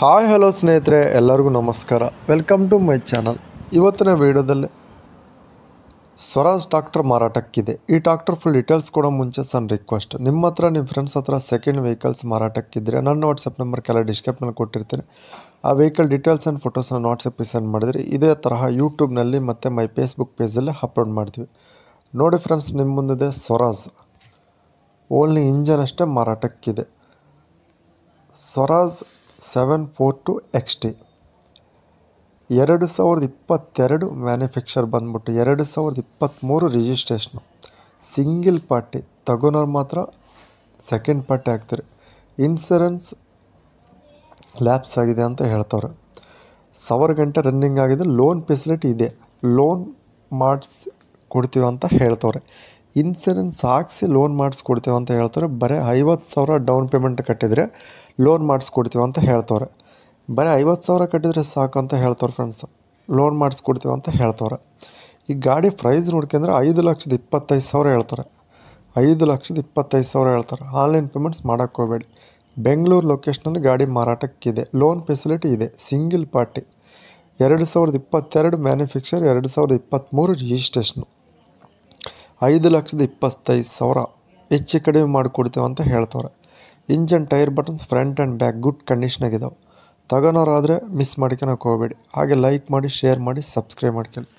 Hi hello ಸ್ನೇಹಿತರೆ, ಎಲ್ಲರಿಗೂ ನಮಸ್ಕಾರ. Welcome to my channel. ಇವತ್ತಿನ ವಿಡಿಯೋದಲ್ಲಿ ಸ್ವರಾಜ್ ಟ್ರಾಕ್ಟರ್ ಮಾರಾಟಕ್ಕಿದೆ. ಈ ಟ್ರಾಕ್ಟರ್ ಫುಲ್ ಡೀಟೇಲ್ಸ್ ಕೊಡೋ ಮುಂಚೆ ಸಣ್ಣ ರಿಕ್ವೆಸ್ಟ್, ನಿಮ್ಮ ಹತ್ರ ನಿಮ್ಮ ಫ್ರೆಂಡ್ಸ್ ಹತ್ರ ಸೆಕೆಂಡ್ ವೆಹಿಕಲ್ಸ್ ಮಾರಾಟಕ್ಕಿದ್ರೆ ನನ್ನ ವಾಟ್ಸಪ್ ನಂಬರ್ ಕೆಲ ಡಿಸ್ಕ್ರಿಪ್ಷನಲ್ಲಿ ಕೊಟ್ಟಿರ್ತೀನಿ. ಆ ವೆಹಿಕಲ್ ಡೀಟೇಲ್ಸ್ ಆ್ಯಂಡ್ ಫೋಟೋಸ್ನ ವಾಟ್ಸಪ್ಪಿಗೆ ಸೆಂಡ್ ಮಾಡಿದರೆ ಇದೇ ತರಹ ಯೂಟ್ಯೂಬ್ನಲ್ಲಿ ಮತ್ತು ಮೈ ಫೇಸ್ಬುಕ್ ಪೇಜಲ್ಲಿ ಅಪ್ಲೋಡ್ ಮಾಡ್ತೀವಿ. ನೋಡಿ ಫ್ರೆಂಡ್ಸ್, ನಿಮ್ಮ ಮುಂದಿದೆ ಸ್ವರಾಜ್. ಓನ್ಲಿ ಇಂಜನ್ ಅಷ್ಟೇ ಮಾರಾಟಕ್ಕಿದೆ. ಸ್ವರಾಜ್ 742 XT 2022 ಮ್ಯಾನುಫ್ಯಾಕ್ಚರ್ ಬಂದ್ಬಿಟ್ಟು 2023 ರಿಜಿಸ್ಟ್ರೇಷನು. ಸಿಂಗಿಲ್ ಪಾರ್ಟಿ ತಗೊಳೋರು ಮಾತ್ರ ಸೆಕೆಂಡ್ ಪಾರ್ಟಿ ಆಗ್ತಾರೆ. ಇನ್ಸೂರೆನ್ಸ್ ಲ್ಯಾಪ್ಸ್ ಆಗಿದೆ ಅಂತ ಹೇಳ್ತವ್ರೆ. 1000 ಗಂಟೆ ರನ್ನಿಂಗ್ ಆಗಿದೆ. ಲೋನ್ ಫೆಸಿಲಿಟಿ ಇದೆ. ಲೋನ್ ಮಾಡಿಸ್ಕೊಡ್ತೀವಿ ಅಂತ ಹೇಳ್ತವ್ರೆ. ಇನ್ಸೂರೆನ್ಸ್ ಹಾಕ್ಸಿ ಲೋನ್ ಮಾಡಿಸ್ಕೊಡ್ತೀವಿ ಅಂತ ಹೇಳ್ತಾರೆ. ಬರೀ 50,000 ಡೌನ್ ಪೇಮೆಂಟ್ ಕಟ್ಟಿದರೆ ಲೋನ್ ಮಾಡಿಸ್ಕೊಡ್ತೀವಿ ಅಂತ ಹೇಳ್ತವ್ರೆ. ಬರೀ 50,000 ಕಟ್ಟಿದರೆ ಸಾಕು ಅಂತ ಹೇಳ್ತವ್ರೆ ಫ್ರೆಂಡ್ಸ್. ಲೋನ್ ಮಾಡಿಸ್ಕೊಡ್ತೀವಿ ಅಂತ ಹೇಳ್ತವ್ರೆ. ಈ ಗಾಡಿ ಪ್ರೈಸ್ ನೋಡ್ಕೊಂಡ್ರೆ 5,25,000 ಹೇಳ್ತಾರೆ. 5,25,000 ಹೇಳ್ತಾರೆ. ಆನ್ಲೈನ್ ಪೇಮೆಂಟ್ಸ್ ಮಾಡೋಕ್ಕೆ ಹೋಗಬೇಡಿ. ಬೆಂಗಳೂರು ಲೊಕೇಶನಲ್ಲಿ ಗಾಡಿ ಮಾರಾಟಕ್ಕಿದೆ. ಲೋನ್ ಫೆಸಿಲಿಟಿ ಇದೆ. ಸಿಂಗಿಲ್ ಪಾರ್ಟಿ 2022 ಮ್ಯಾನುಫ್ಯಾಕ್ಚರ್, 2023 ರಿಜಿಸ್ಟ್ರೇಷನು. 5,25,000 ಹೆಚ್ಚು ಕಡಿಮೆ ಮಾಡಿಕೊಡ್ತೀವಿ ಅಂತ ಹೇಳ್ತವ್ರೆ. Engine tyre buttons front and back good ಕಂಡೀಷನಾಗಿದ್ದಾವೆ. ತಗೊಳೋರಾದರೆ ಮಿಸ್ ಮಾಡ್ಕೊಳಕ್ಕೆ ಹೋಗಬೇಡಿ. ಹಾಗೆ ಲೈಕ್ ಮಾಡಿ, ಶೇರ್ ಮಾಡಿ, ಸಬ್ಸ್ಕ್ರೈಬ್ ಮಾಡ್ಕೊಳ್ಳಿ.